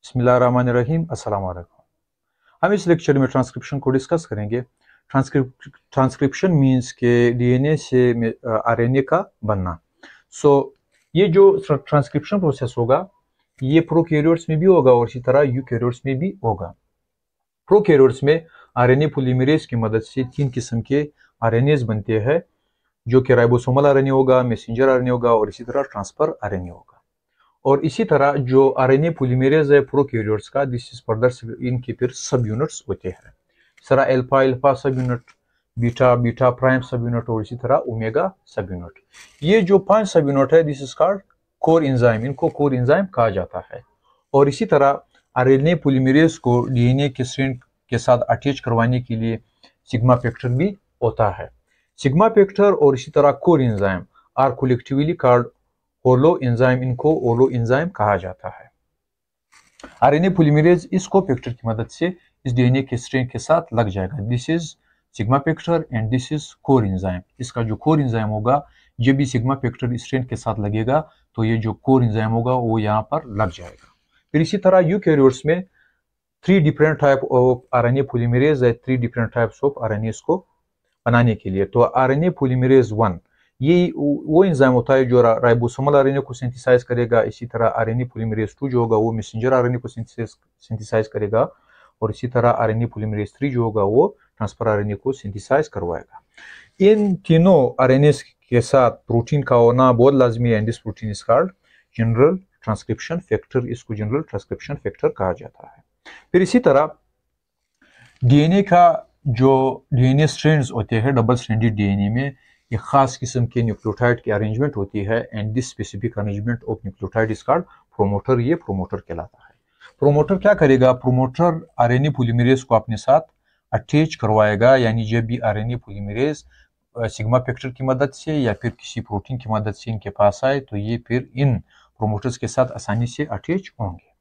बिस्मिल्लाहिर्रहमानिर्रहीम। अस्सलाम वालेकुम। हम इस लेक्चर में ट्रांसक्रिप्शन को डिस्कस करेंगे। ट्रांसक्रिप्शन मींस के डीएनए से आरएनए का बनना। ये जो ट्रांसक्रिप्शन प्रोसेस होगा ये प्रोकैरियोट्स में भी होगा और इसी तरह यूकैरियोट्स में भी होगा। प्रोकैरियोट्स में आरएनए पॉलीमरेज की मदद से 3 किस्म के आरएनएज बनते हैं, जो कि राइबोसोमल आरएनए होगा, मैसेंजर आरएनए होगा और इसी तरह ट्रांसफर आरएनए होगा। और इसी तरह जो आरएनए पॉलीमरेज है प्रोकैरियोट्स का, दिस इज फर्दर इनके फिर सब यूनिट्स होते हैं। इस तरह अल्फा अल्फा सब यूनिट, बीटा बीटा प्राइम सब यूनिट और इसी तरह ओमेगा सब यूनिट। ये जो 5 सब यूनिट है this is called core enzyme, इनको कोर एंजाइम कहा जाता है। और इसी तरह आरएनए पॉलीमरेज को डीएनए के स्ट्रैंड के साथ अटैच करवाने के लिए सिग्मा फैक्टर भी होता है। सिग्मा फैक्टर और इसी तरह core enzyme are collectively called holoenzyme, इनको होलो एंजाइम कहा जाता है। आरएनए पॉलीमरेज इस कोफैक्टर की मदद से इस डीएनए के स्ट्रैंड के साथ लग जाएगा। This is sigma factor and this is core enzyme. इसका जो कोर एंजाइम होगा, जब भी सिग्मा फैक्टर स्ट्रैंड के साथ लगेगा तो ये जो कोर एंजाइम होगा वो यहाँ पर लग जाएगा। फिर इसी तरह यूकैरियोट्स में 3 different type of RNA polymerase है, 3 डिफरेंट टाइप्स ऑफ आरएनए को बनाने के लिए। तो आरएनए पॉलीमरेज 1 ये वो एंजाइम होता है जो राइबोसोमल आरएनए को सिंथेसाइज करेगा। इसी तरह आरएनए पॉलीमरेज 2 जो होगा वो मैसेंजर आरएनए को सिंथेसाइज करेगा और इसी तरह आरएनए पॉलीमरेज 3 जो होगा वो ट्रांसफर आरएनए को सिंथेसाइज करवाएगा। इन तीनों आरएनए के साथ प्रोटीन का होना बहुत लाजमी है and this protein is called general transcription factor. इसको जनरल ट्रांसक्रिप्शन फैक्टर कहा जाता है। फिर इसी तरह डीएनए का जो डीएनए स्ट्रैंड्स होते हैं, डबल स्ट्रैंडेड डीएनए में एक खास किस्म के न्यूक्लियोटाइड की अरेंजमेंट होती है and this specific arrangement of nucleotide is called promoter. ये प्रोमोटर कहलाता है। प्रोमोटर क्या करेगा? प्रोमोटर आरएनए पॉलीमरेज को अपने साथ अटैच करवाएगा, यानी जब भी आरएनए पॉलीमरेज सिग्मा फैक्टर की मदद से या फिर किसी प्रोटीन की मदद से इनके पास आए तो ये फिर इन प्रोमोटर्स के साथ आसानी से अटैच होंगे।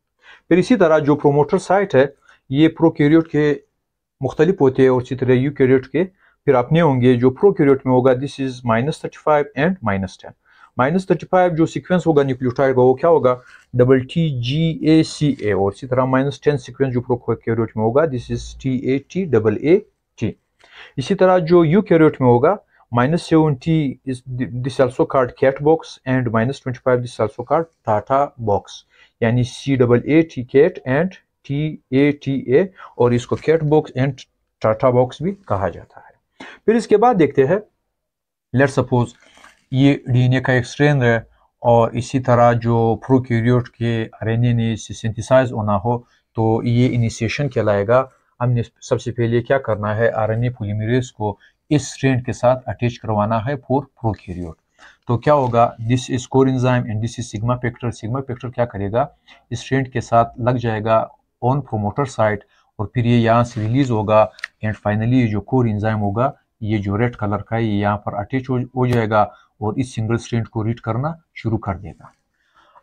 फिर इसी तरह जो प्रोमोटर साइट है ये प्रोकैरियोट के मुख्तलिफ होते हैं और इसी तरह यूकैरियोट के फिर अपने होंगे। जो प्रोकैरियोट में होगा दिस इज -35 एंड -10। -35 जो सीक्वेंस होगा न्यूक्लियोटाइड का वो क्या होगा? TGACA और इसी तरह -10 सीक्वेंस जो प्रोकैरियोट में होगा दिस इज TATAAT। इसी तरह जो यूकैरियोट में होगा -70 this also called CAAT box and -25 this also called TATA box, यानी CAAT कैट एंड TATA और इसको CAAT box and TATA box भी कहा जाता है। फिर इसके बाद देखते हैं, लेट सपोज ये डीएनए का एक स्ट्रैंड है और इसी तरह जो प्रोकैरियोट के आरएनए ने सिंथेसाइज होना हो तो ये इनिशिएशन कहलाएगा। हमने सबसे पहले क्या करना है, आरएनए पॉलीमरेज को इस स्ट्रैंड के साथ अटैच करवाना है फॉर प्रोकैरियोट। तो क्या होगा? This is core enzyme and this is sigma factor. Sigma factor क्या करेगा? इस स्ट्रैंड के साथ लग जाएगा ऑन प्रोमोटर साइट और फिर ये यहाँ से रिलीज होगा एंड फाइनली ये जो कोर एंजाइम होगा ये जो रेड कलर का है ये यहाँ पर अटैच हो जाएगा और इस सिंगल स्ट्रैंड को रीड करना शुरू कर देगा।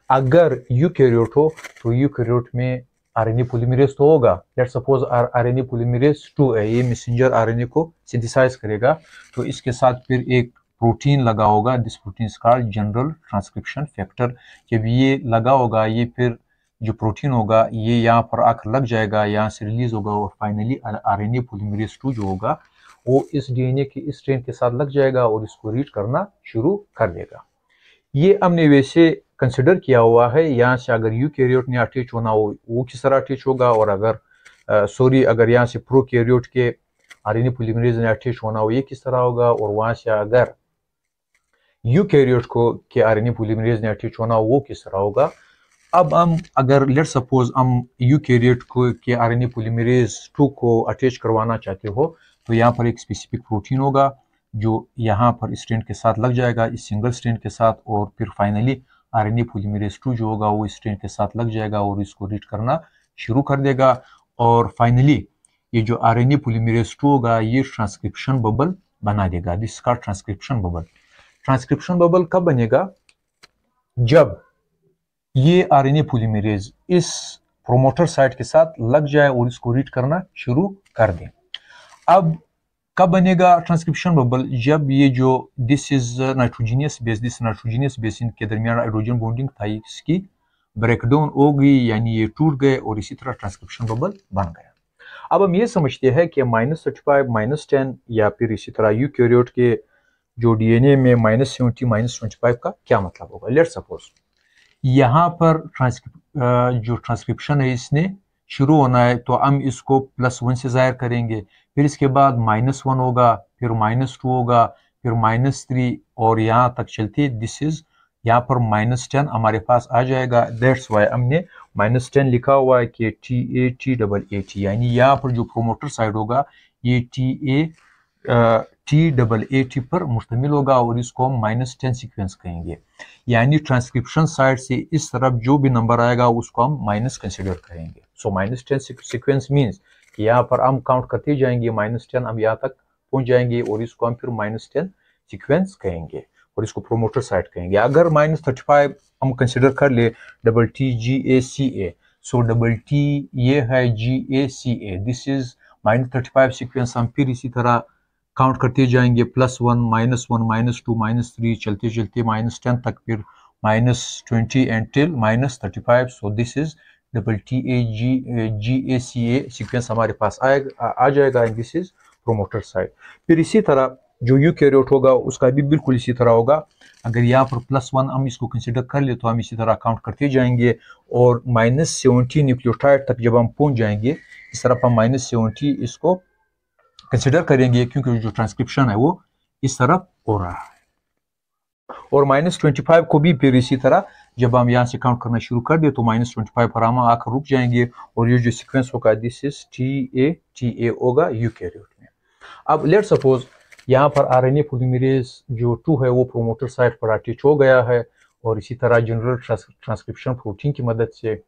अगर यूकैरियोट हो तो यूकैरियोट में आरएनए पॉलीमरेज तो होगा। लेट सपोज आरएनए पॉलीमरेज 2 है, ये मैसेंजर आरएनए को सिंथेसाइज करेगा तो इसके साथ फिर एक प्रोटीन लगा होगा। This protein is called general transcription factor. जब ये लगा होगा ये फिर जो प्रोटीन होगा ये यहाँ पर आकर लग जाएगा, यहाँ से रिलीज होगा और फाइनली आरएनए पॉलीमरेज 2 जो होगा वो इस डीएनए के इस स्ट्रैंड के साथ लग जाएगा और इसको रीड करना शुरू कर देगा। ये हमने वैसे कंसिडर किया हुआ है। यहाँ से अगर यूकैरियोट ने अटैच होना हो वो किस तरह अटैच होगा, और अगर अगर यहाँ से प्रोकैरियोट के आरएनए पॉलीमरेज ने अटैच होना हो ये किस तरह होगा, और वहां से अगर यूकैरियोट को के आरएनए पॉलीमरेज ने अटैच होना हो वो किस तरह होगा। अब हम अगर लेट सपोज हम यूकैरियोट को के आरएनए पॉलीमरेज 2 को अटैच करवाना चाहते हो तो यहाँ पर एक स्पेसिफिक प्रोटीन होगा जो यहाँ पर स्ट्रैंड के साथ लग जाएगा, इस सिंगल स्ट्रैंड के साथ, और फिर फाइनली आरएनए पॉलीमरेज 2 जो होगा वो स्ट्रैंड के साथ लग जाएगा और इसको रीड करना शुरू कर देगा। और फाइनली ये जो आरएनए पॉलीमरेज 2 होगा ये ट्रांसक्रिप्शन बबल बना देगा। दिस का ट्रांसक्रिप्शन बबल। ट्रांसक्रिप्शन बबल कब बनेगा? जब ये आरएनए पॉलीमरेज इस प्रोमोटर साइट के साथ लग जाए और इसको रीड करना शुरू कर दे। अब कब बनेगा ट्रांसक्रिप्शन बबल? जब ये जो this is nitrogenous base, this nitrogenous base इनके दरमियान हाइड्रोजन बॉन्डिंग था इसकी ब्रेकडाउन हो गई, यानी ये टूट गए और इसी तरह ट्रांसक्रिप्शन बबल बन गया। अब हम ये समझते हैं कि -35 -10 या फिर इसी तरह यूकैरियोट के जो डीएनए में -70 -25 का क्या मतलब होगा। लेट्स सपोज यहाँ पर जो ट्रांसक्रिप्शन है इसने शुरू होना है, तो हम इसको +1 से ज़ाहिर करेंगे, फिर इसके बाद -1 होगा, फिर -2 होगा, फिर -3 और यहाँ तक चलती, दिस इज यहाँ पर -10 हमारे पास आ जाएगा। दैट्स वाई हमने -10 लिखा हुआ है कि TAT यानी यहाँ पर जो प्रोमोटर साइड होगा ये TAT पर मुश्तमिल होगा और इसको हम -10 सीक्वेंस कहेंगे। यानी ट्रांसक्रिप्शन साइड से इस तरफ जो भी नंबर आएगा उसको हम माइनस कंसिडर करेंगे। सो -10 सीक्वेंस मीन्स कि यहाँ पर हम काउंट करते जाएंगे, -10 हम यहाँ तक पहुंच जाएंगे और इसको हम फिर -10 सीक्वेंस कहेंगे और इसको प्रोमोटर साइड कहेंगे। अगर -35 हम कंसिडर कर ले TGACA, सो TT ये है GACA, दिस इज -35 सीक्वेंस। हम फिर इसी तरह काउंट करते जाएंगे, +1 -1 -2 -3 चलते चलते -10 तक, फिर -20 and till -35। So this is TAGACA sequence हमारे पास आ जाएगा and this is promoter side. फिर इसी तरह जो यूकैरियोट होगा उसका भी बिल्कुल इसी तरह होगा। अगर यहाँ पर +1 हम इसको कंसिडर कर ले तो हम इसी तरह काउंट करते जाएंगे और -70 न्यूक्लियोटाइड तक जब हम पहुंच जाएंगे, इस तरफ हम -70 इसको कंसिडर करेंगे क्योंकि जो ट्रांसक्रिप्शन है वो इस तरफ हो रहा है। और -25 को भी फिर इसी तरह जब हम यहाँ से काउंट करना शुरू कर दे तो -25 पर हम आकर रुक जाएंगे और ये जो सीक्वेंस होगा दिस इज TA होगा यूकैरियोट में। अब लेट्स सपोज यहाँ पर RNA पॉलीमरेज जो 2 है वो प्रोमोटर साइट पर अटैच हो गया है और इसी तरह जनरल ट्रांसक्रिप्शन प्रोटीन की मदद से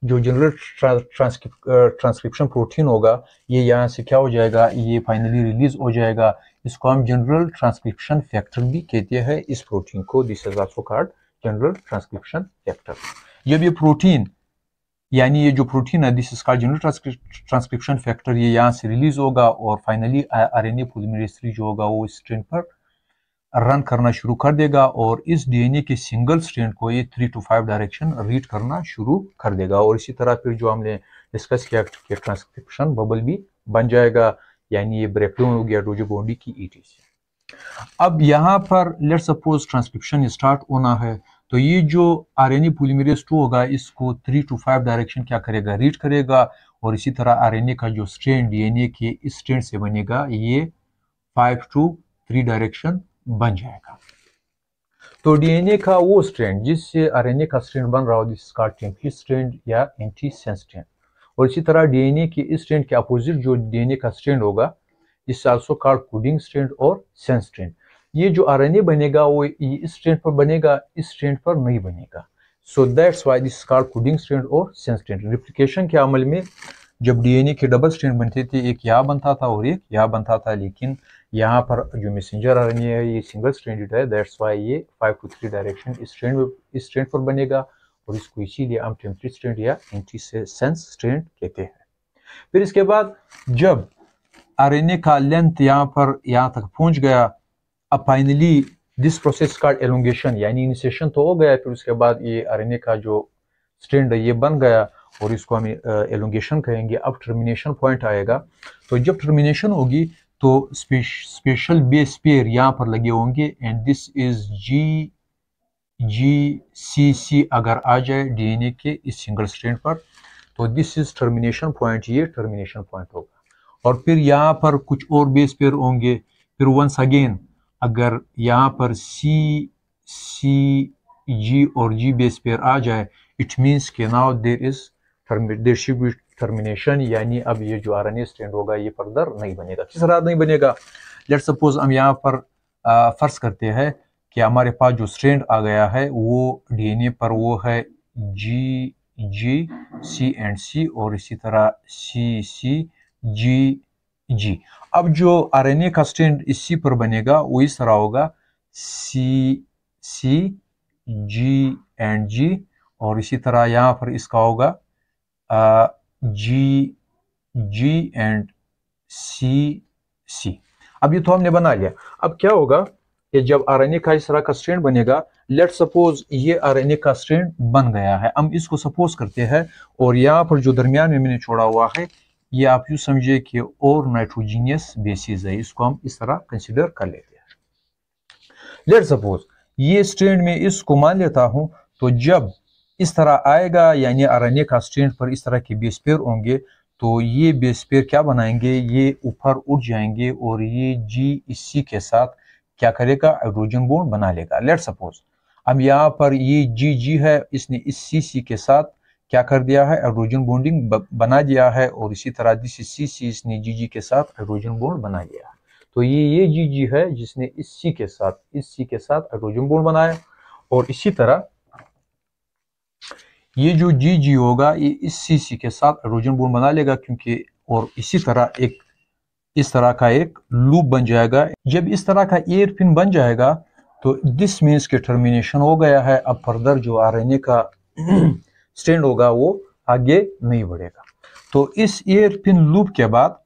जो जनरल ट्रांसक्रिप्शन प्रोटीन होगा ये यहाँ से क्या हो जाएगा, ये फाइनली रिलीज हो जाएगा। इसको हम जनरल ट्रांसक्रिप्शन फैक्टर भी कहते हैं इस प्रोटीन को, this is also called general transcription factor. जब ये प्रोटीन यानी ये जो प्रोटीन है this is called general transcription factor, ये यहाँ से रिलीज होगा और फाइनली RNA पॉलीमरेज 3 जो होगा वो स्ट्रैंड पर रन करना शुरू कर देगा और इस DNA के सिंगल स्ट्रैंड को ये 3 to 5 डायरेक्शन रीड करना शुरू कर देगा और इसी तरह फिर जो हमने डिस्कस किया कि ट्रांसक्रिप्शन बबल भी बन जाएगा, यानी ये ब्रेकडाउन हो गया डोजो बॉन्डी की ETC। अब यहाँ पर लेट्स सपोज ट्रांसक्रिप्शन स्टार्ट होना है, तो ये जो RNA पॉलीमरेज 2 होगा इसको 3 to 5 डायरेक्शन क्या करेगा, रीड करेगा और इसी तरह RNA का जो स्ट्रैंड DNA के इस स्ट्रैंड से बनेगा ये 5 to 3 डायरेक्शन बन जाएगा। तो DNA का वो स्ट्रैंड जिससे RNA का स्ट्रैंड बन रहा हो this is called template strand या एंटीसेंस स्ट्रैंड। और इसी तरह DNA के इस स्ट्रैंड के अपोजिट जो DNA का स्ट्रैंड होगा this is also called coding strand और सेंस स्ट्रैंड। ये जो RNA बनेगा वो इस स्ट्रैंड पर बनेगा, इस स्ट्रैंड पर नहीं बनेगा। So that's why this is called coding strand और सेंस स्ट्रैंड। रेप्लिकेशन के अमल में जब DNA के डबल स्ट्रैंड बनते थे, एक यहाँ बनता था और एक यहाँ बनता था, लेकिन यहाँ पर जो मैसेंजर RNA है ये सिंगल स्ट्रैंडेड है, दैट्स व्हाई ये 5 to 3 डायरेक्शन इस स्ट्रैंड पर बनेगा और इसको इसीलिए हम टेम्पलेट स्ट्रैंड या एंटीसेंस स्ट्रैंड कहते हैं। फिर इसके बाद जब RNA का लेंथ यहाँ तक पहुंच गया, अब फाइनली दिस प्रोसेस का एलोंगेशन यानी इनिशिएशन तो हो गया, फिर उसके बाद ये RNA का जो स्ट्रैंड है ये बन गया और इसको हम एलोंगेशन कहेंगे। अब टर्मिनेशन पॉइंट आएगा, तो जब टर्मिनेशन होगी तो स्पेशल बेस पेयर यहाँ पर लगे होंगे एंड दिस इज GCC अगर आ जाए DNA के इस सिंगल स्ट्रैंड पर तो दिस इज टर्मिनेशन पॉइंट, ये टर्मिनेशन पॉइंट होगा। और फिर यहाँ पर कुछ और बेस पेयर होंगे, फिर वंस अगेन अगर यहाँ पर G और G बेस पेयर आ जाए इट मीन्स के now there should be termination, यानी अब ये जो RNA स्ट्रैंड होगा ये फर्दर नहीं बनेगा। किस तरह नहीं बनेगा, लेट्स सपोज हम यहाँ पर फर्ज करते हैं कि हमारे पास जो स्ट्रैंड आ गया है वो DNA पर वो है G एंड C और इसी तरह G। अब जो RNA का स्ट्रैंड इस C पर बनेगा वो इस तरह होगा C एंड G और इसी तरह यहाँ पर इसका होगा G एंड C। अब ये तो हमने बना लिया। अब क्या होगा कि जब आरएनए का इस तरह का स्ट्रैंड बनेगा, लेट सपोज ये आरएनए का स्ट्रैंड बन गया है, हम इसको सपोज करते हैं, और यहाँ पर जो दरमियान में मैंने छोड़ा हुआ है ये आप यूँ समझिए कि और नाइट्रोजीनियस बेसिस है, इसको हम इस तरह कंसिडर कर लेते हैं। लेट सपोज ये स्ट्रैंड में इसको मान लेता हूँ, तो जब इस तरह आएगा यानी आरएनए का स्ट्रैंड पर इस तरह के बेस पेयर होंगे, तो ये बेस पेयर क्या बनाएंगे, ये ऊपर उठ जाएंगे और ये जी इसी के साथ क्या करेगा, हाइड्रोजन बॉन्ड बना लेगा। लेट सपोज अब यहाँ पर ये जी है, इसने इस सी के साथ क्या कर दिया है, हाइड्रोजन बॉन्डिंग बना दिया है, और इसी तरह दिस सी इसने जी के साथ हाइड्रोजन बॉन्ड बना लिया। तो ये जी है जिसने इस सी के साथ हाइड्रोजन बॉन्ड बनाया, और इसी तरह ये जो जी होगा ये इस सी के साथ हाइड्रोजन बॉन्ड बना लेगा, क्योंकि और इसी तरह एक इस तरह का एक लूप बन जाएगा। जब इस तरह का एयर पिन बन जाएगा तो दिस मीन्स के टर्मिनेशन हो गया है, अब फर्दर जो आरएनए का स्ट्रैंड होगा वो आगे नहीं बढ़ेगा। तो इस एयर पिन लूप के बाद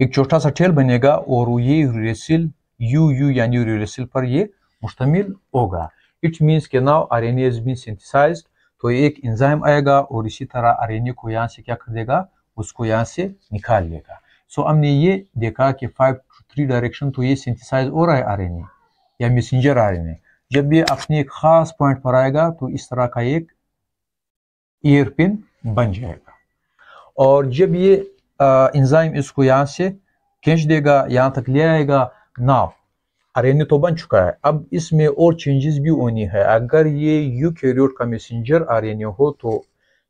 एक छोटा सा टेल बनेगा और ये यूरेसिल यू यानी यूरेसिल पर ये मुश्तमिल होगा। इट मीन्स के now RNA is been synthesised, तो एक एंजाइम आएगा और इसी तरह आरएनए को यहाँ से क्या कर देगा, उसको यहाँ से निकाल लेगा। सो हमने ये देखा कि 5 to 3 डायरेक्शन, तो ये सिंथेसाइज हो रहा है आरएनए या मैसेंजर आरएनए। जब ये अपने एक खास पॉइंट पर आएगा तो इस तरह का एक एयर पिन बन जाएगा, और जब ये एंजाइम इसको यहाँ से खींच देगा, यहाँ तक ले आएगा। नाउ आरएनए तो बन चुका है, अब इसमें और चेंजेस भी होनी है। अगर ये यूकैरियोट का मैसेंजर आरएनए हो तो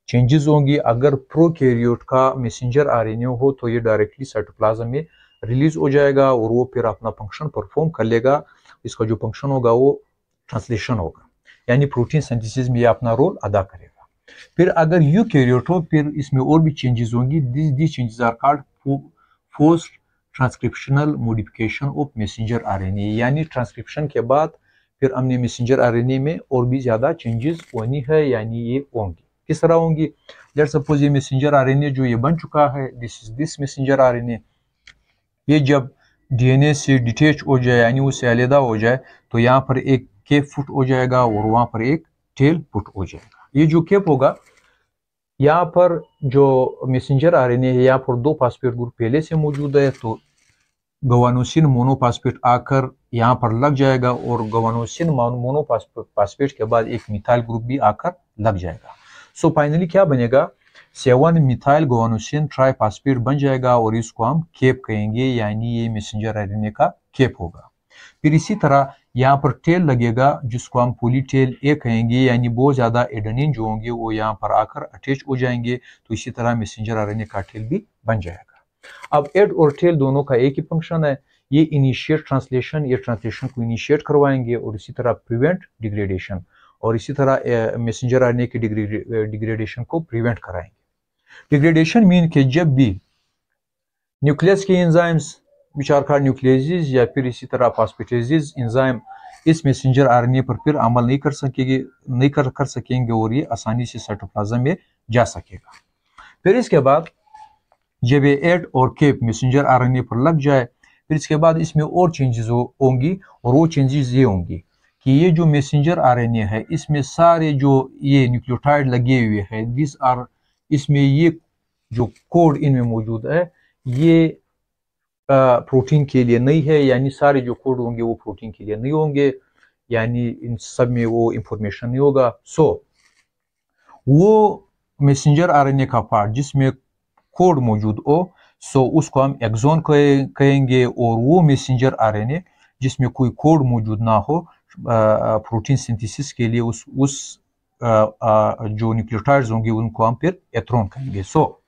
चेंजेस होंगी, अगर प्रोकैरियोट का मैसेंजर आरएनए हो तो ये डायरेक्टली साइटोप्लाज्म में रिलीज हो जाएगा और वो फिर अपना फंक्शन परफॉर्म कर लेगा। इसका जो फंक्शन होगा वो ट्रांसलेशन होगा, यानी प्रोटीन सिंथेसिस में ये अपना रोल अदा करेगा। फिर अगर यूकैरियोट हो फिर इसमें और भी चेंजेस होंगी। This changes are called post transcriptional modification of messenger RNA, यानी ट्रांसक्रिप्शन के बाद फिर हमने मैसेंजर आरएनए में और भी ज्यादा चेंजेस होनी है, यानी ये होंगी। किस तरह होंगी, लेट्स सपोज ये मैसेंजर आरएनए जो ये बन चुका है, दिस मैसेंजर आरएनए, ये जब डीएनए से डिटैच हो जाए यानी उससे अलग हो जाए, तो यहाँ पर एक केप फुट हो जाएगा और वहां पर एक टेल फुट हो जाएगा। ये जो केप होगा, यहाँ पर जो मैसेंजर आरएनए है यहाँ पर 2 फास्फेट ग्रुप पहले से मौजूद है, तो गवानोसिन मोनोफास्फेट आकर यहाँ पर लग जाएगा और गवानोसिन मोनोफास्फेट के बाद एक मिथाइल ग्रुप भी आकर लग जाएगा। सो फाइनली क्या बनेगा, 7 मिथाइल गवानोसिन ट्राइफास्फेट बन जाएगा और इसको हम केप कहेंगे, यानी ये मैसेंजर आरएनए का केप होगा। फिर इसी तरह यहाँ पर टेल लगेगा जिसको हम पॉलीटेल ए कहेंगे, यानी बहुत ज्यादा एडेनिन जो होंगे वो यहाँ पर आकर अटैच हो जाएंगे, तो इसी तरह मैसेंजर आरएनए का टेल भी बन जाएगा। अब एड और टेल दोनों का एक ही फंक्शन है, ये इनिशिएट ट्रांसलेशन, ये ट्रांसलेशन को इनिशिएट करवाएंगे और इसी तरह प्रिवेंट डिग्रेडेशन, और इसी तरह मैसेंजर आरएनए की डिग्रेडेशन को प्रिवेंट कराएंगे। डिग्रेडेशन मीन के जब भी न्यूक्लियस के एंजाइम्स which are called न्यूक्लियेजेस या फिर इसी तरह फॉस्फेटेजेस एंजाइम इस मैसेंजर आरएनए पर फिर अमल नहीं कर सकेंगे और ये आसानी से साइटोप्लाज्म में जा सकेगा। फिर इसके बाद जब ये एड और केप मैसेंजर आरएनए पर लग जाए, फिर इसके बाद इसमें और चेंजेस होंगी, और वो चेंजेस ये होंगी कि ये जो मैसेंजर आरएनए है इसमें सारे जो ये न्यूक्लियोटाइड लगे हुए हैं, दिस आर, इसमें ये जो कोड इनमें मौजूद है ये प्रोटीन के लिए नहीं है, यानी सारे जो कोड होंगे वो प्रोटीन के लिए नहीं होंगे, यानी इन सब में वो इंफॉर्मेशन नहीं होगा। सो वो मैसेंजर आरएनए का पार्ट जिसमें कोड मौजूद हो, सो उसको हम एक्सॉन कहेंगे, और वो मैसेंजर आरएनए जिसमें कोई कोड मौजूद ना हो प्रोटीन सिंथेसिस के लिए उस जो न्यूक्लियोटाइड्स होंगे उनको हम फिर एथ्रोन कहेंगे। सो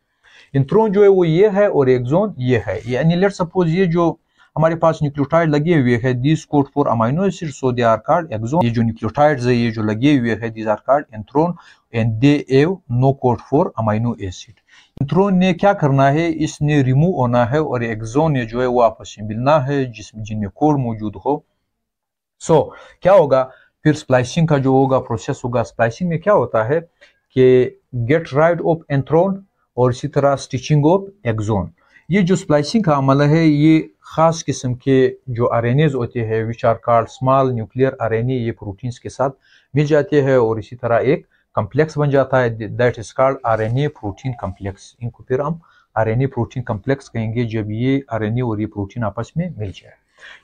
इंट्रोन जो है वो ये है और एक्सॉन ये है, यानी लेट सपोज ये जो हमारे पास न्यूक्लियोटाइड लगे हुए हैं this code for amino acid, so they are called exon. ये जो न्यूक्लियोटाइड्स है ये जो लगे हुए हैं this are called intron and they have no code for amino acid. Intron ने क्या करना है, इसने रिमूव होना है, और एक्सॉन ने जो है वो आपस में मिलना है जिनमें कोड मौजूद हो। सो क्या होगा, फिर स्प्लाइसिंग का जो होगा प्रोसेस होगा। स्प्लाइसिंग में क्या होता है कि गेट राइड ऑफ एंथ्रोन और इसी तरह स्टिचिंग ऑफ एक्सॉन। ये जो स्प्लाइसिंग का अमल है ये ख़ास किस्म के जो आरएनएज होते हैं which are called small nuclear RNA, ये प्रोटीन्स के साथ मिल जाते हैं और इसी तरह एक कम्प्लेक्स बन जाता है, that is called RNA protein complex. इनको फिर हम आरएनए प्रोटीन कम्प्लेक्स कहेंगे जब ये आरएनए और ये प्रोटीन आपस में मिल जाए।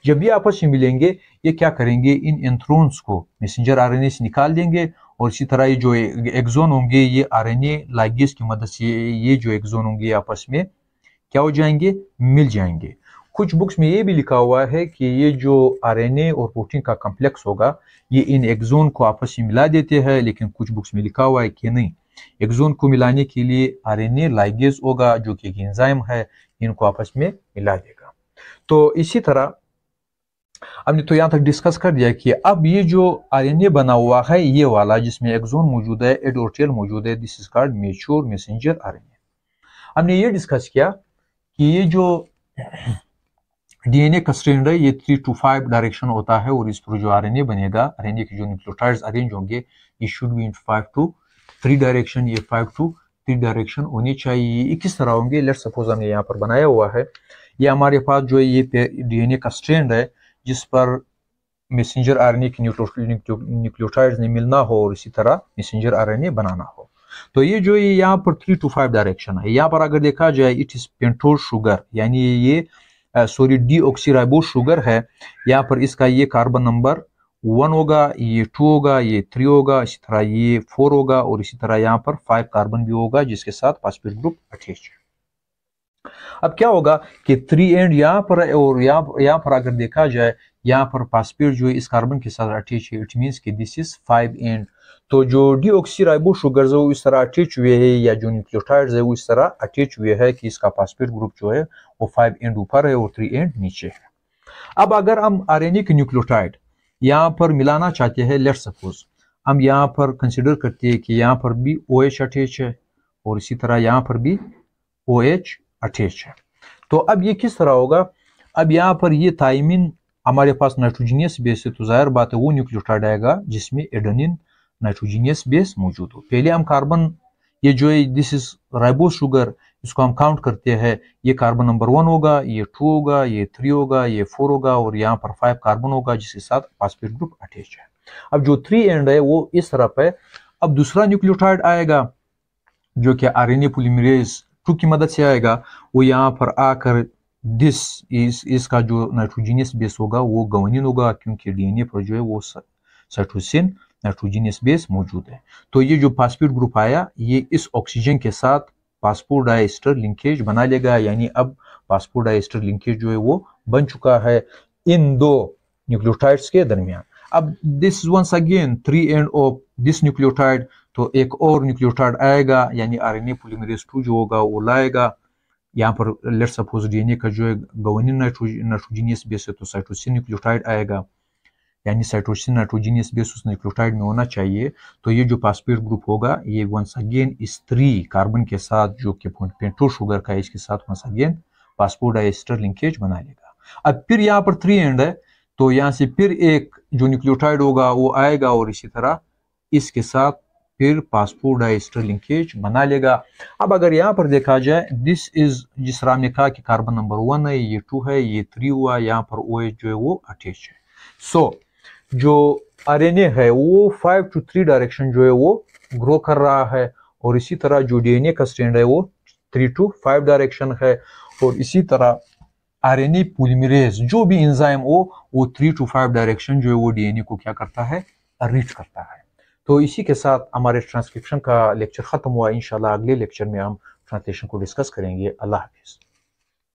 जब ये आपस में मिलेंगे ये क्या करेंगे, इन इंथ्रोन्स को मैसेंजर आरएनए से निकाल देंगे और इसी तरह ये जो एक्सोन होंगे ये आरएनए लाइगेज की मदद से ये जो एक्सोन होंगे आपस में क्या हो जाएंगे, मिल जाएंगे। कुछ बुक्स में ये भी लिखा हुआ है कि ये जो आरएनए और प्रोटीन का कम्प्लेक्स होगा ये इन एक्सोन को आपस में मिला देते हैं, लेकिन कुछ बुक्स में लिखा हुआ है कि नहीं, एक्सोन को मिलाने के लिए आरएनए लाइगेज होगा जो कि एक एंजाइम है, इनको आपस में मिला देगा। तो इसी तरह हमने तो यहाँ तक डिस्कस कर दिया कि अब ये जो आरएनए बना हुआ है ये वाला जिसमें एक्सोन मौजूद है, एडोर्टेल मौजूद है, this is called mature messenger RNA. हमने ये डिस्कस किया कि ये जो डीएनए का स्ट्रैंड है ये 3 to 5 डायरेक्शन होता है और इस पर जो आरएनए बनेगा, आरएनए के जो न्यूक्लियोटाइड्स अरेंज होंगे ये should be in 5 to 3 direction, ये 5 to 3 डायरेक्शन होनी चाहिए। ये किस तरह होंगे, लेट्स सपोज हमने यहाँ पर बनाया हुआ है, ये हमारे पास जो है ये डीएनए का स्ट्रैंड है जिस पर मैसेंजर आरएनए के न्यूक्लियोटाइड्स ने मिलना हो और इसी तरह मैसेंजर आरएनए बनाना हो। तो ये जो ये यहाँ पर 3 to 5 डायरेक्शन है, यहाँ पर अगर देखा जाए इट इज पेंटोज शुगर, यानी ये सॉरी डीऑक्सीराइबोज शुगर है। यहाँ पर इसका ये कार्बन नंबर 1 होगा, ये 2 होगा, ये 3 होगा, इसी तरह ये 4 होगा और इसी तरह यहाँ पर 5 कार्बन भी होगा जिसके साथ फॉस्फेट ग्रुप अटैच है। अब क्या होगा कि 3 एंड यहाँ पर और यहाँ पर अगर देखा जाए यहाँ पर फॉस्फेट जो है इस कार्बन के साथ अटैच है, इट मींस कि दिस इज 5 एंड। तो जो डीऑक्सीराइबोज शुगर है वो इस तरह अटैच हुए है या जो न्यूक्लियोटाइड्स है वो इस तरह अटैच हुए है कि इसका फॉस्फेट ग्रुप जो है वो 5 एंड ऊपर है और 3 एंड नीचे है। अब अगर हम आरएनए के न्यूक्लियोटाइड यहाँ पर मिलाना चाहते हैं, लेट्स सपोज हम यहाँ पर कंसिडर करते हैं कि यहाँ पर भी OH अटैच है और इसी तरह यहाँ पर भी OH अटैच है। तो अब ये किस तरह होगा, अब यहाँ पर ये थाइमिन हमारे पास नाइट्रोजीनियस बेस है तो जाहिर बात है वो न्यूक्लियोटाइड आएगा जिसमें एडेनिन नाइट्रोजीनियस बेस मौजूद हो। पहले हम कार्बन ये जो है दिस इज राइबोज शुगर, इसको हम काउंट करते हैं, ये कार्बन नंबर 1 होगा, ये 2 होगा, ये 3 होगा, ये 4 होगा और यहाँ पर 5 कार्बन होगा जिसके साथ फॉस्फेट ग्रुप अटैच है। अब जो 3 एंड है वो इस तरफ है। अब दूसरा न्यूक्लियोटाइड आएगा जो कि आरएनए पॉलीमरेज 2 की मदद से आएगा, वो यहाँ पर आकर इसका जो नाइट्रोजीनियस बेस होगा वो गवानीन होगा क्योंकि डीएनए पर जो है वो साइटोसिन नाइट्रोजीनियस बेस मौजूद है। तो ये जो फॉस्फेट ग्रुप आया ये इस ऑक्सीजन के साथ फास्फोडाइएस्टर लिंकेज बना लेगा, यानी अब फास्फोडाइएस्टर लिंकेज जो है वो बन चुका है इन दो न्यूक्लियोटाइड्स के दरमियान। अब this once again 3 end of this nucleotide, तो एक और न्यूक्लियोटाइड आएगा यानी आरएनए पॉलीमरेज 2 जो होगा वो लाएगा। यहाँ पर लेट्स सपोज डीएनए का जो है गवानीन नाइट्रोजीनियस बेस है तो साइटोसिन न्यूक्लियोटाइड आएगा, यानी साइटोसिन नाइट्रोजीनियस बेस उस न्यूक्लियोटाइड में होना चाहिए। तो ये जो फॉस्फेट ग्रुप होगा ये वंस अगेन इस 3 कार्बन के साथ जो कि पेंटोज शुगर का है इसके साथ वंस अगेन फास्फोडाइएस्टर लिंकेज बना लेगा। अब फिर यहाँ पर 3 एंड है तो यहाँ से फिर एक जो न्यूक्लियोटाइड होगा वो आएगा और इसी तरह इसके साथ फिर फास्फोडाइएस्टर लिंकेज बना लेगा। अब अगर यहाँ पर देखा जाए दिस इज जिस तरह हमने कहा कि कार्बन नंबर 1 है, ये 2 है, ये 3 हुआ, यहाँ पर OH जो है वो अटैच है। सो जो आरएनए है वो 5 to 3 डायरेक्शन जो है वो ग्रो कर रहा है और इसी तरह जो डीएनए का स्ट्रैंड है वो 3 to 5 डायरेक्शन है और इसी तरह आरएनए पॉलीमरेज जो भी एंजाइम हो वो 3 to 5 डायरेक्शन जो है वो डीएनए को क्या करता है, रीच करता है। तो इसी के साथ हमारे ट्रांसक्रिप्शन का लेक्चर खत्म हुआ। इंशाल्लाह अगले लेक्चर में हम ट्रांसलेशन को डिस्कस करेंगे। अल्लाह हाफिज।